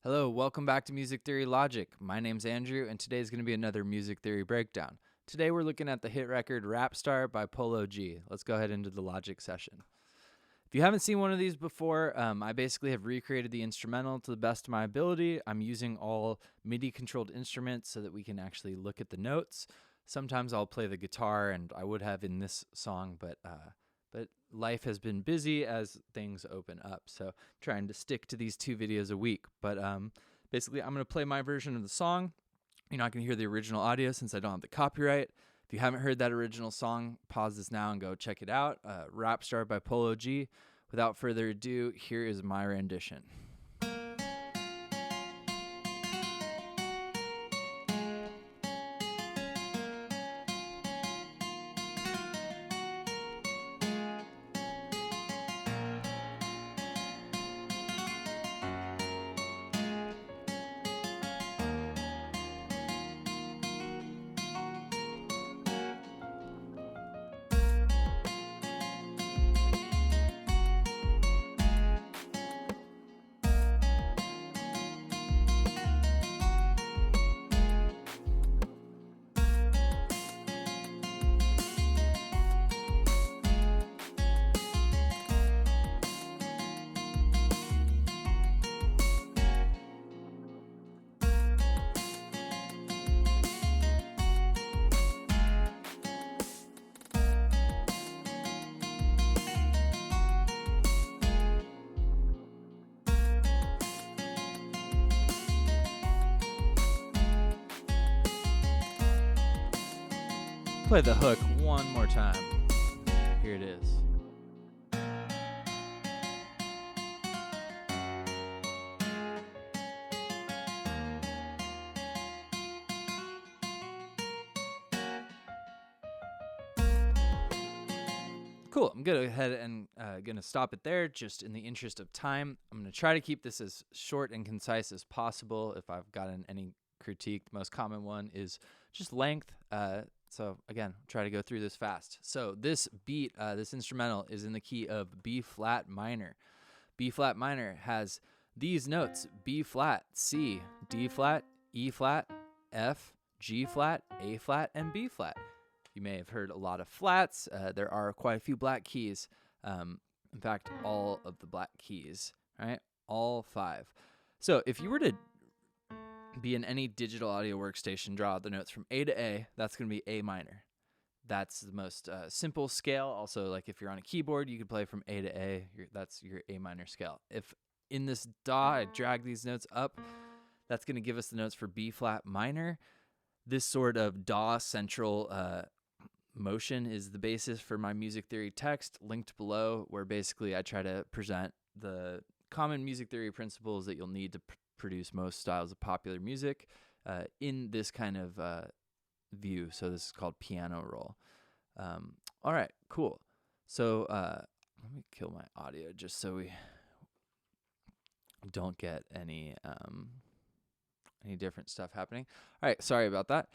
Hello, welcome back to Music Theory Logic. My name's Andrew, and today is going to be another music theory breakdown. Today we're looking at the hit record Rapstar by Polo G. Let's go ahead into the logic session. If you haven't seen one of these before, I basically have recreated the instrumental to the best of my ability. I'm using all MIDI-controlled instruments so that we can actually look at the notes. Sometimes I'll play the guitar, and I would have in this song, but life has been busy as things open up, so trying to stick to these 2 videos a week. But basically, I'm going to play my version of the song. You're not going to hear the original audio since I don't have the copyright. If you haven't heard that original song, pause this now and go check it out. Rapstar by Polo G. Without further ado, here is my rendition. Play the hook one more time. Here it is. Cool. I'm going to go ahead and going to stop it there just in the interest of time. I'm going to try to keep this as short and concise as possible. If I've gotten any critique, the most common one is just length. So again, try to go through this fast. So this beat, this instrumental is in the key of B flat minor. B flat minor has these notes: B flat, C, D flat, E flat, F, G flat, A flat, and B flat. You may have heard a lot of flats. There are quite a few black keys. In fact, all of the black keys, right? All 5. So if you were to be in any digital audio workstation, draw out the notes from A to A, that's going to be A minor. That's the most simple scale. Also, like if you're on a keyboard, you could play from A to A. That's your A minor scale. If in this DA, I drag these notes up, that's going to give us the notes for B flat minor. This sort of DA central motion is the basis for my music theory text linked below, where basically I try to present the common music theory principles that you'll need to produce most styles of popular music in this kind of view. So this is called piano roll. All right, cool. So let me kill my audio just so we don't get any different stuff happening. All right, sorry about that.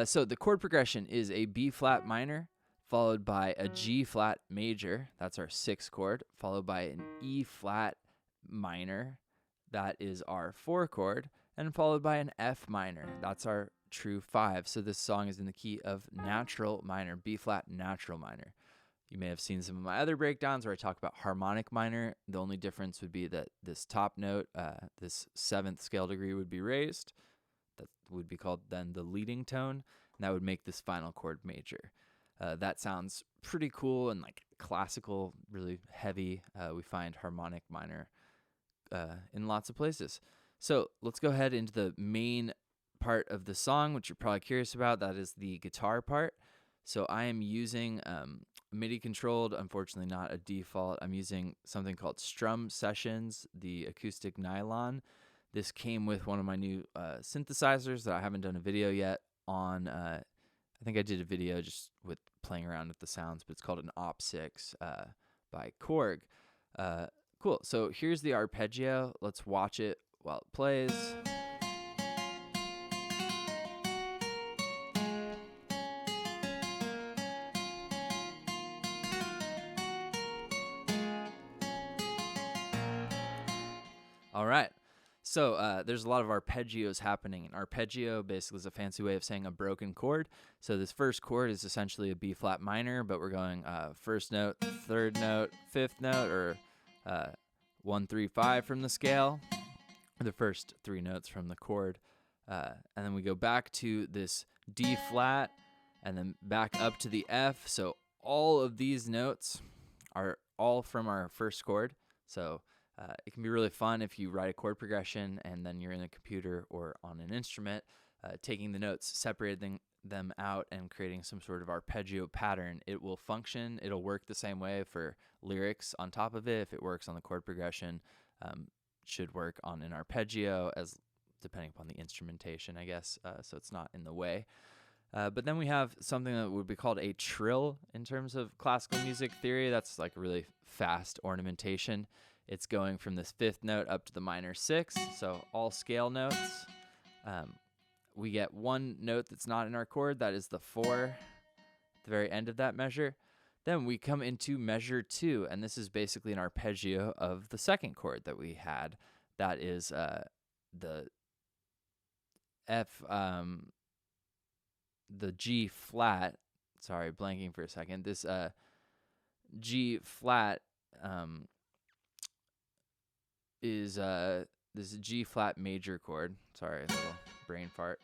So the chord progression is a B flat minor followed by a G flat major. That's our 6th chord, followed by an E flat minor. That is our 4 chord, and followed by an F minor. That's our true 5. So this song is in the key of natural minor, B flat natural minor. You may have seen some of my other breakdowns where I talk about harmonic minor. The only difference would be that this top note, this 7th scale degree, would be raised. That would be called then the leading tone, and that would make this final chord major. That sounds pretty cool and like classical, really heavy. We find harmonic minor in lots of places. So let's go ahead into the main part of the song, which you're probably curious about. That is the guitar part. So I am using MIDI controlled, unfortunately not a default. I'm using something called Strum Sessions, the acoustic nylon. This came with one of my new synthesizers that I haven't done a video yet on. I think I did a video just with playing around with the sounds, but it's called an Op6 by Korg. Cool. So here's the arpeggio. Let's watch it while it plays. All right. So there's a lot of arpeggios happening. An arpeggio basically is a fancy way of saying a broken chord. So this first chord is essentially a B flat minor, but we're going first note, third note, fifth note, or 1, 3, 5 from the scale, the first 3 notes from the chord. And then we go back to this D flat, and then back up to the F. So all of these notes are all from our first chord. So it can be really fun if you write a chord progression and then you're in a computer or on an instrument, taking the notes, separating them out and creating some sort of arpeggio pattern. It will function. It'll work the same way for lyrics on top of it. If it works on the chord progression, should work on an arpeggio, as depending upon the instrumentation, I guess, so it's not in the way. But then we have something that would be called a trill in terms of classical music theory. That's like a really fast ornamentation. It's going from this 5th note up to the minor 6, so all scale notes. We get one note that's not in our chord, that is the 4, at the very end of that measure. Then we come into measure 2, and this is basically an arpeggio of the 2nd chord that we had. That is the F, the G flat. Sorry, blanking for a second. This G flat is this G flat major chord. Sorry, a little brain fart.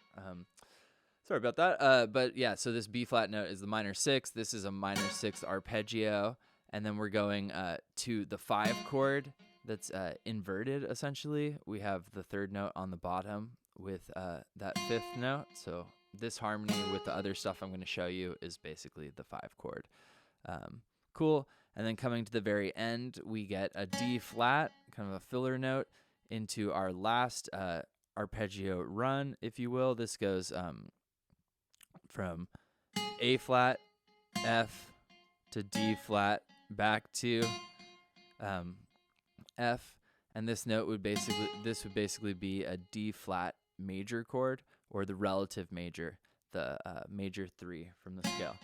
Sorry about that. But yeah, so this B flat note is the minor 6. This is a minor 6 arpeggio, and then we're going to the 5 chord that's inverted. Essentially, we have the 3rd note on the bottom with that 5th note. So this harmony with the other stuff I'm going to show you is basically the 5 chord. Cool. And then coming to the very end, we get a D flat, kind of a filler note, into our last arpeggio run, if you will. This goes from A flat, F, to D flat, back to F, and this note would basically be a D flat major chord, or the relative major, the major 3 from the scale.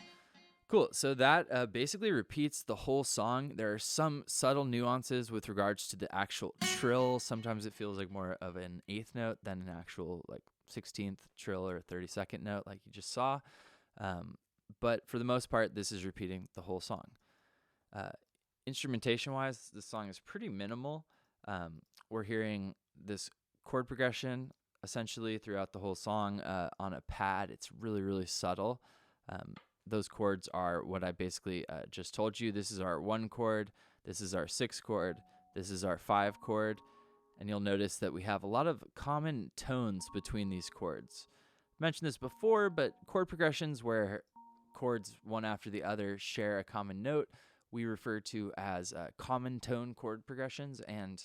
Cool. So that basically repeats the whole song. There are some subtle nuances with regards to the actual trill. Sometimes it feels like more of an 8th note than an actual like 16th trill or 32nd note like you just saw. But for the most part, this is repeating the whole song. Instrumentation-wise, this song is pretty minimal. We're hearing this chord progression essentially throughout the whole song on a pad. It's really, really subtle. Those chords are what I basically just told you. This is our 1 chord, this is our 6 chord, this is our 5 chord, and you'll notice that we have a lot of common tones between these chords. I mentioned this before, but chord progressions where chords one after the other share a common note, we refer to as common tone chord progressions, and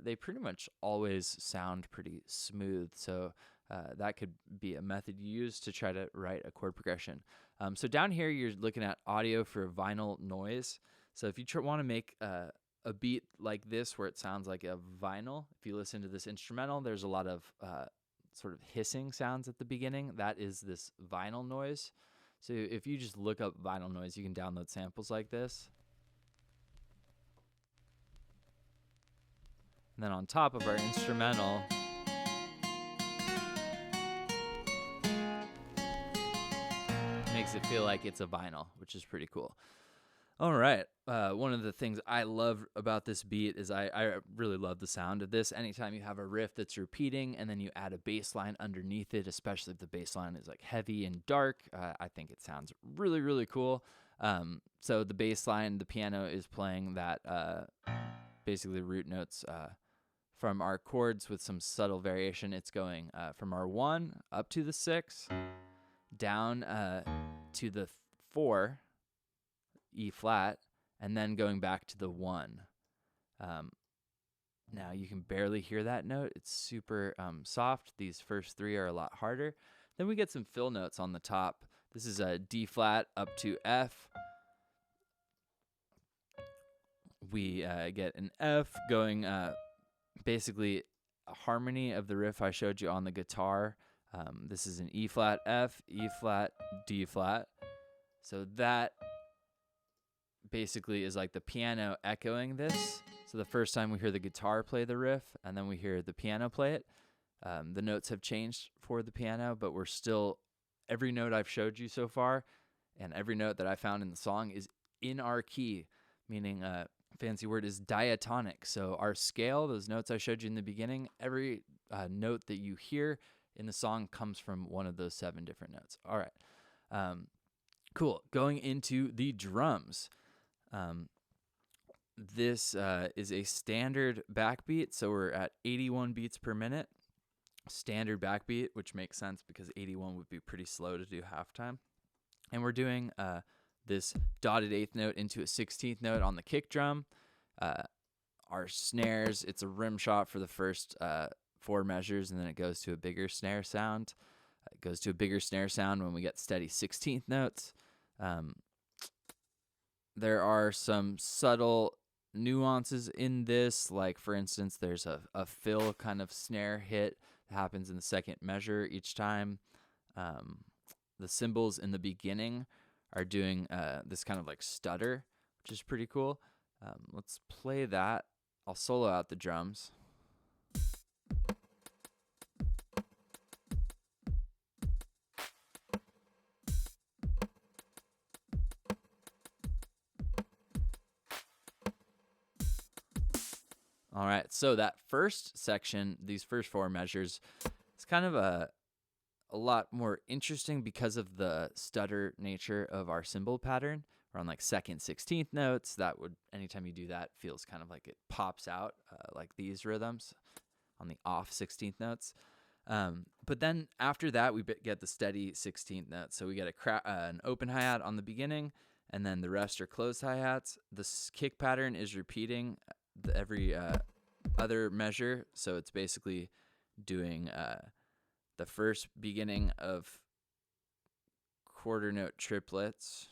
they pretty much always sound pretty smooth. So that could be a method you use to try to write a chord progression. So down here, you're looking at audio for vinyl noise. So if you want to make a beat like this where it sounds like a vinyl, if you listen to this instrumental, there's a lot of sort of hissing sounds at the beginning. That is this vinyl noise. So if you just look up vinyl noise, you can download samples like this. And then on top of our instrumental, makes it feel like it's a vinyl, which is pretty cool. All right. One of the things I love about this beat is I really love the sound of this. Anytime you have a riff that's repeating and then you add a bass line underneath it, especially if the bass line is like heavy and dark, I think it sounds really, really cool. So the bass line, the piano is playing that basically root notes from our chords with some subtle variation. It's going from our 1 up to the 6, down to the 4, E flat, and then going back to the 1. Now you can barely hear that note. It's super soft. These first 3 are a lot harder. Then we get some fill notes on the top. This is a D flat up to F. We get an F going basically a harmony of the riff I showed you on the guitar. This is an E flat, F, E flat, D flat. So that basically is like the piano echoing this. So the first time we hear the guitar play the riff, and then we hear the piano play it. The notes have changed for the piano, but we're still, every note I've showed you so far and every note that I found in the song is in our key, meaning fancy word is diatonic. So our scale, those notes I showed you in the beginning, every note that you hear in the song comes from one of those 7 different notes. All right. Cool. Going into the drums. This is a standard backbeat, so we're at 81 beats per minute. Standard backbeat, which makes sense because 81 would be pretty slow to do halftime. And we're doing this dotted 8th note into a 16th note on the kick drum. Our snares, it's a rim shot for the first 4 measures, and then it goes to a bigger snare sound. It goes to a bigger snare sound when we get steady 16th notes. There are some subtle nuances in this, like for instance, there's a fill kind of snare hit that happens in the second measure each time. The cymbals in the beginning are doing this kind of like stutter, which is pretty cool. Let's play that. I'll solo out the drums. All right, so that first section, these first 4 measures, it's kind of a lot more interesting because of the stutter nature of our cymbal pattern. We're on like second 16th notes. That would, anytime you do that, feels kind of like it pops out like these rhythms on the off 16th notes. But then after that, we get the steady 16th notes. So we get an open hi-hat on the beginning, and then the rest are closed hi-hats. The kick pattern is repeating every other measure, so it's basically doing the first beginning of quarter note triplets,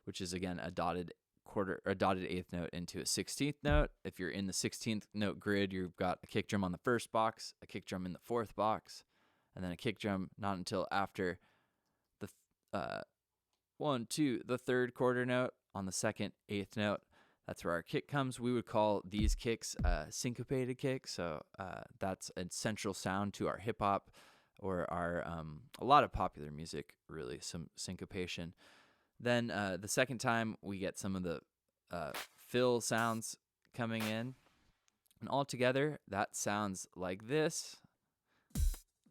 which is again a dotted 8th note into a 16th note. If you're in the 16th note grid, you've got a kick drum on the first box, a kick drum in the 4th box, and then a kick drum not until after the the 3rd quarter note on the second 8th note. That's where our kick comes. We would call these kicks syncopated kicks. So that's a central sound to our hip hop or our a lot of popular music, really, some syncopation. Then the second time we get some of the fill sounds coming in. And all together, that sounds like this.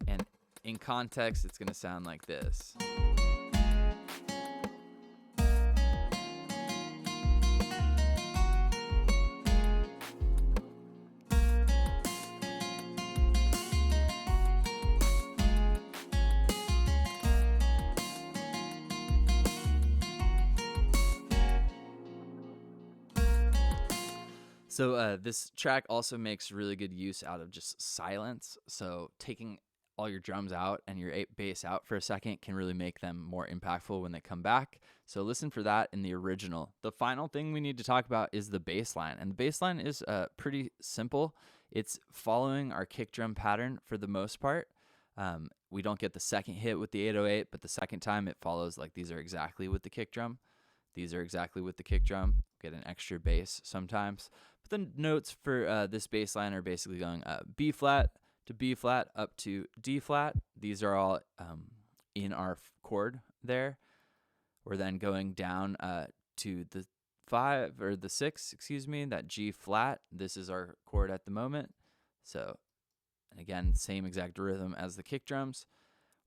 And in context, it's going to sound like this. So this track also makes really good use out of just silence. So taking all your drums out and your bass out for a second can really make them more impactful when they come back. So listen for that in the original. The final thing we need to talk about is the bass line. And the bass line is pretty simple. It's following our kick drum pattern for the most part. We don't get the second hit with the 808, but the second time it follows like these are exactly with the kick drum. These are exactly with the kick drum. Get an extra bass sometimes. But the notes for this bass line are basically going B flat to B flat up to D flat. These are all in our chord there. We're then going down to the 5 or the 6, that G flat. This is our chord at the moment. So, and again, same exact rhythm as the kick drums.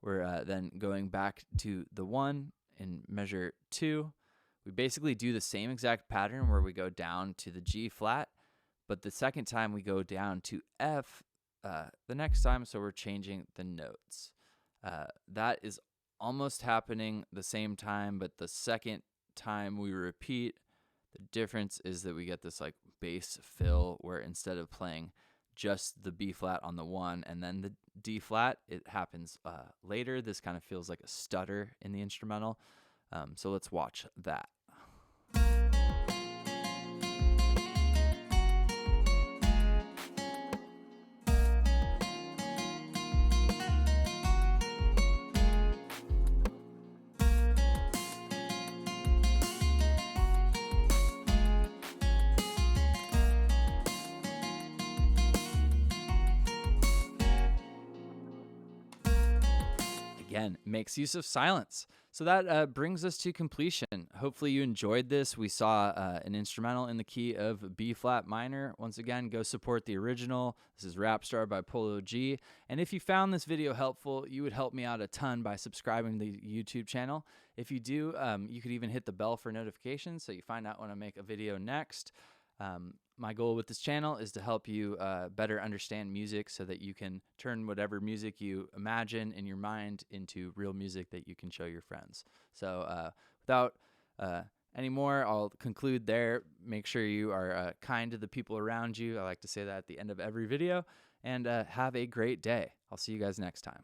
We're then going back to the 1 in measure 2. We basically do the same exact pattern where we go down to the G flat, but the second time we go down to F the next time, so we're changing the notes. That is almost happening the same time, but the second time we repeat, the difference is that we get this like bass fill where instead of playing just the B flat on the 1 and then the D flat, it happens later. This kind of feels like a stutter in the instrumental. So let's watch that. again, makes use of silence. So that brings us to completion. Hopefully you enjoyed this. We saw an instrumental in the key of B flat minor. Once again, go support the original. This is Rapstar by Polo G. And if you found this video helpful, you would help me out a ton by subscribing to the YouTube channel. If you do, you could even hit the bell for notifications so you find out when I make a video next. My goal with this channel is to help you better understand music so that you can turn whatever music you imagine in your mind into real music that you can show your friends. So without any more, I'll conclude there. Make sure you are kind to the people around you. I like to say that at the end of every video. And have a great day. I'll see you guys next time.